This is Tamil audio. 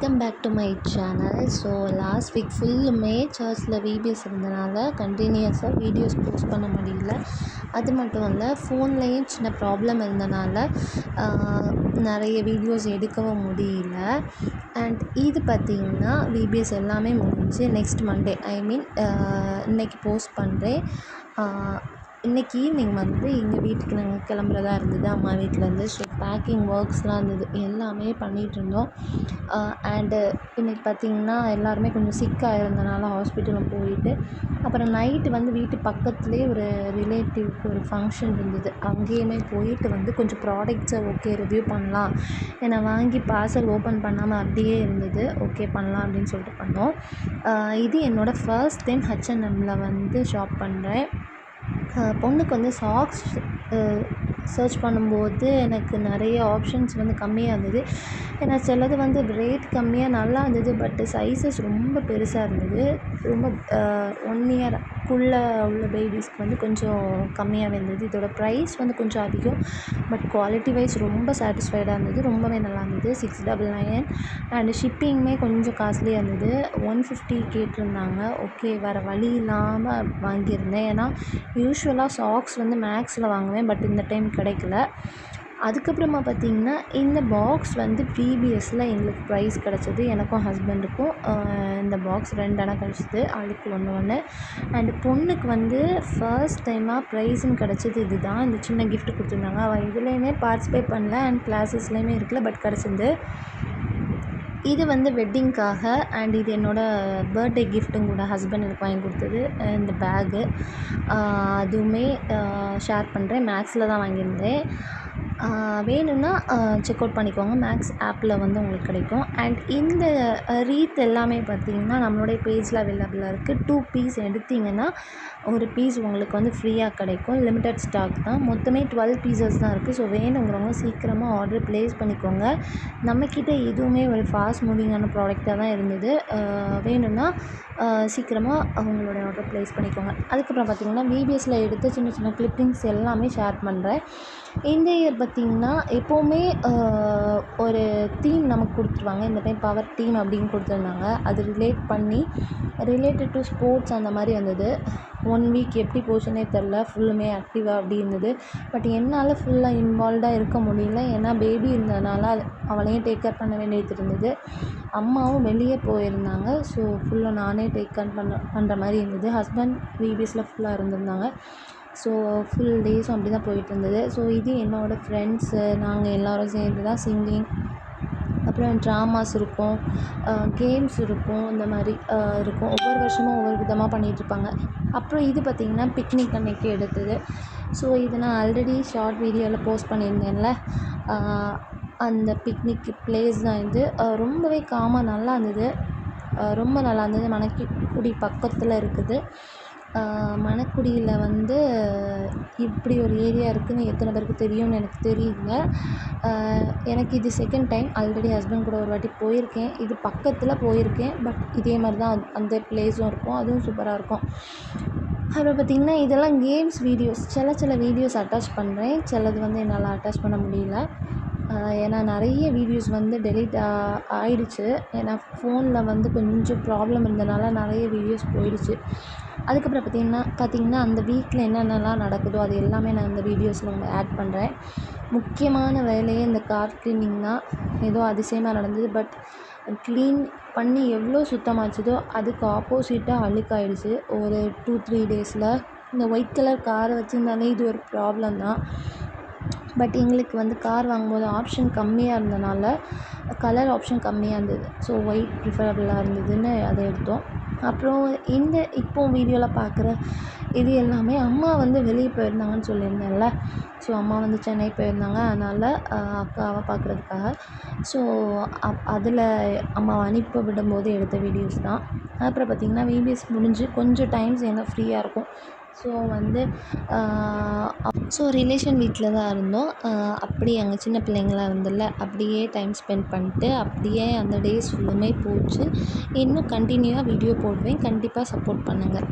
Welcome back to my channel. So last week ஃபுல்லுமே சர்ச்சில் விபிஎஸ் இருந்தனால கண்டினியூஸாக வீடியோஸ் போஸ்ட் பண்ண முடியல. அது மட்டும் இல்லை, ஃபோன்லேயும் சின்ன ப்ராப்ளம் இருந்தனால நிறைய வீடியோஸ் எடுக்கவும் முடியல. அண்ட் இது பார்த்திங்கன்னா விபிஎஸ் எல்லாமே முடிஞ்சு நெக்ஸ்ட் மண்டே இன்றைக்கி போஸ்ட் பண்ணுறேன். இன்றைக்கி ஈவினிங் எங்கள் வீட்டுக்கு நாங்கள் கிளம்புறதா இருந்தது, அம்மா வீட்டிலேருந்து. ஸோ பேக்கிங் ஒர்க்ஸ்லாம் இருந்தது, எல்லாமே பண்ணிகிட்ருந்தோம். அண்டு இன்றைக்கி பார்த்திங்கன்னா எல்லாருமே கொஞ்சம் சிக்காக இருந்தனால ஹாஸ்பிட்டல் போயிட்டு, அப்புறம் நைட்டு வீட்டு பக்கத்துலேயே ஒரு ரிலேட்டிவ்க்கு ஒரு ஃபங்க்ஷன் இருந்தது. அங்கேயுமே போயிட்டு கொஞ்சம் ப்ராடக்ட்ஸை ரிவ்யூ பண்ணலாம், ஏன்னா வாங்கி பார்சல் ஓப்பன் பண்ணாமல் அப்படியே இருந்தது. ஓகே பண்ணலாம் அப்படின்னு சொல்லிட்டு பண்ணோம். இது என்னோடய ஃபர்ஸ்ட் டைம் H&Mல ஷாப் பண்ணுறேன். பொண்ணுக்கு சாக்ஸ் சர்ச் பண்ணும்போது எனக்கு நிறைய ஆப்ஷன்ஸ் கம்மியாக இருந்தது. ஏன்னா சிலது ரேட் கம்மியாக நல்லா இருந்தது, பட் சைஸஸ் ரொம்ப பெருசாக இருந்தது. ரொம்ப 1 இயர்க்குள்ளே உள்ள பேபிஸ்க்கு கொஞ்சம் கம்மியாகவே இருந்தது. இதோட ப்ரைஸ் கொஞ்சம் அதிகம், பட் குவாலிட்டி வைஸ் ரொம்ப சாட்டிஸ்ஃபைடாக இருந்தது. ரொம்பவே நல்லா இருந்தது. 699 அண்ட் ஷிப்பிங்குமே கொஞ்சம் காஸ்ட்லியாக இருந்தது. 150 கேட்டிருந்தாங்க. ஓகே, வேறு வழி இல்லாமல் வாங்கியிருந்தேன். ஏன்னா யூஸ்வலாக சாக்ஸ் மேக்ஸில் வாங்குவேன், பட் இந்த டைம் கிடைக்கல. அதுக்கப்புறமா பார்த்திங்கன்னா இந்த பாக்ஸ் விபிஎஸ்சில் எங்களுக்கு ப்ரைஸ் கிடச்சிது. எனக்கும் ஹஸ்பண்டுக்கும் இந்த பாக்ஸ் 2 அணை கிடச்சிது, ஆளுக்கு 1 அண்டு பொண்ணுக்கு ஃபர்ஸ்ட் டைமாக ப்ரைஸுன்னு கிடச்சிது. இது தான் இந்த சின்ன கிஃப்ட் கொடுத்துருந்தாங்க. அவள் இதுலேயுமே பார்ட்டிசிபேட் பண்ணல அண்ட் கிளாஸஸ்லேயுமே இருக்கல, பட் கிடச்சிது. இது வெட்டிங்க்காக அண்ட் இது என்னோடய பர்த்டே கிஃப்ட்டும் கூட. ஹஸ்பண்ட் எனக்கு வாங்கி கொடுத்தது இந்த பேகு. அதுவுமே ஷேர் பண்ணுறேன். மேக்ஸில் தான் வாங்கியிருந்தேன். வேணும்னா செக் அவுட் பண்ணிக்கோங்க, மேக்ஸ் ஆப்பில் உங்களுக்கு கிடைக்கும். அண்ட் இந்த ரீத் எல்லாமே பார்த்திங்கன்னா நம்மளுடைய பேஜில் அவைலபிளாக இருக்குது. 2 பீஸ் எடுத்திங்கன்னா ஒரு பீஸ் உங்களுக்கு ஃப்ரீயாக கிடைக்கும். லிமிட்டட் ஸ்டாக் தான். மொத்தமே 12 பீசஸ் தான் இருக்குது. ஸோ வேணுங்கிறவங்க சீக்கிரமாக ஆர்டர் ப்ளேஸ் பண்ணிக்கோங்க. நம்மக்கிட்ட இதுவுமே ஒரு ஃபாஸ்ட் மூவிங்கான ப்ராடக்டாக தான் இருந்தது. வேணும்னா சீக்கிரமாக அவங்களோட ஆர்டர் ப்ளேஸ் பண்ணிக்கோங்க. அதுக்கப்புறம் பார்த்திங்கன்னா விபிஎஸ்சில் எடுத்த சின்ன சின்ன கிளிப்பிங்ஸ் எல்லாமே ஷேர் பண்ணுறேன். இந்த இயர் பார்த்திங்கன்னா எப்போவுமே ஒரு தீம் நமக்கு கொடுத்துருவாங்க. இந்த டைம் பவர் டீம் அப்படின்னு கொடுத்துருந்தாங்க. அது ரிலேட்டட் டு ஸ்போர்ட்ஸ் அந்த மாதிரி வந்தது. 1 வீக் எப்படி போச்சுன்னே தெரில, ஃபுல்லுமே ஆக்டிவாக அப்படி இருந்தது. பட் என்னால் ஃபுல்லாக இன்வால்வ்டாக இருக்க முடியல, ஏன்னா பேபி இருந்ததுனால அவளையும் டேக் கேர் பண்ண வேண்டியது இருந்தது. அம்மாவும் வெளியே போயிருந்தாங்க. ஸோ ஃபுல்லாக நானே டேக் கேர் பண்ணுற மாதிரி இருந்தது. ஹஸ்பண்ட் விபிஎஸ்சில் ஃபுல்லாக இருந்திருந்தாங்க. ஸோ ஃபுல் டேஸும் அப்படி தான் போயிட்டு இருந்தது. ஸோ இது என்னோடய ஃப்ரெண்ட்ஸு, நாங்கள் எல்லோரும் சேர்ந்து தான் சிங்கிங், அப்புறம் ட்ராமாஸ் இருக்கும், கேம்ஸ் இருக்கும், இந்த மாதிரி இருக்கும். ஒவ்வொரு வருஷமும் ஒவ்வொரு விதமாக பண்ணிகிட்ருப்பாங்க. அப்புறம் இது பார்த்திங்கன்னா பிக்னிக் அன்னைக்கு எடுத்தது. ஸோ இது நான் ஆல்ரெடி ஷார்ட் வீடியோவில் போஸ்ட் பண்ணியிருந்தேன்ல, அந்த பிக்னிக் பிளேஸ் தான் இது. ரொம்பவே காமாக நல்லா இருந்தது. ரொம்ப நல்லா இருந்தது. மணக்குடி பக்கத்தில் இருக்குது. மணக்குடியில் இப்படி ஒரு ஏரியா இருக்குதுன்னு எத்தனை பேருக்கு தெரியும்னு எனக்கு தெரியல. எனக்கு இது செகண்ட் டைம். ஆல்ரெடி ஹஸ்பண்ட் கூட ஒரு வாட்டி போயிருக்கேன். இது பக்கத்தில் போயிருக்கேன், பட் இதே மாதிரி தான் அந்த பிளேஸும் இருக்கும். அதுவும் சூப்பராக இருக்கும். அப்புறம் பார்த்திங்கன்னா இதெல்லாம் கேம்ஸ் வீடியோஸ். சில வீடியோஸ் அட்டாச் பண்ணுறேன், சிலது என்னால் அட்டாச் பண்ண முடியல. ஏன்னா நிறைய வீடியோஸ் டெலீட் ஆகிடுச்சு. ஏன்னா ஃபோனில் கொஞ்சம் ப்ராப்ளம் இருந்தனால நிறைய வீடியோஸ் போயிடுச்சு. அதுக்கப்புறம் பார்த்திங்கன்னா அந்த வீக்கில் என்னென்னலாம் நடக்குதோ அது எல்லாமே நான் இந்த வீடியோஸில் ஆட் பண்ணுறேன். முக்கியமான வேலையே இந்த கார் க்ளீனிங் தான். ஏதோ அதிசயமாக நடந்தது, பட் க்ளீன் பண்ணி எவ்வளோ சுத்தமாச்சுதோ அதுக்கு ஆப்போசிட்டாக அழுக்காயிடுச்சு ஒரு 2-3 டேஸில். இந்த ஒயிட் கலர் காரை வச்சுருந்தாலே இது ஒரு ப்ராப்ளம் தான். பட் எங்களுக்கு கார் வாங்கும்போது ஆப்ஷன் கம்மியாக இருந்தனால, கலர் ஆப்ஷன் கம்மியாக இருந்தது. ஸோ ஒயிட் ப்ரிஃபரபுளாக இருந்ததுன்னு அதை எடுத்தோம். அப்புறம் இப்போது வீடியோவில் பார்க்குற இது எல்லாமே அம்மா வெளியே போயிருந்தாங்கன்னு சொல்லியிருந்தேன்ல. ஸோ அம்மா சென்னை போயிருந்தாங்க, அதனால் அக்காவை பார்க்குறதுக்காக. ஸோ அதில் அம்மாவை அனுப்பி விடும்போது எடுத்த வீடியோஸ் தான். அப்புறம் பார்த்திங்கன்னா விபிஎஸ் முடிஞ்சு கொஞ்சம் டைம்ஸ் என்ன ஃப்ரீயாக இருக்கும். ஸோ ரிலேஷன் வீட்டில் தான் இருந்தோம். அப்படியே அங்கே சின்ன பிள்ளைங்களாம் இருந்ததில்ல, அப்படியே டைம் ஸ்பெண்ட் பண்ணிட்டு அப்படியே அந்த டேஸ் ஃபுல்லுமே போச்சு. இன்னும் கண்டினியூவாக வீடியோ போடுவேன். கண்டிப்பாக சப்போர்ட் பண்ணுங்கள்.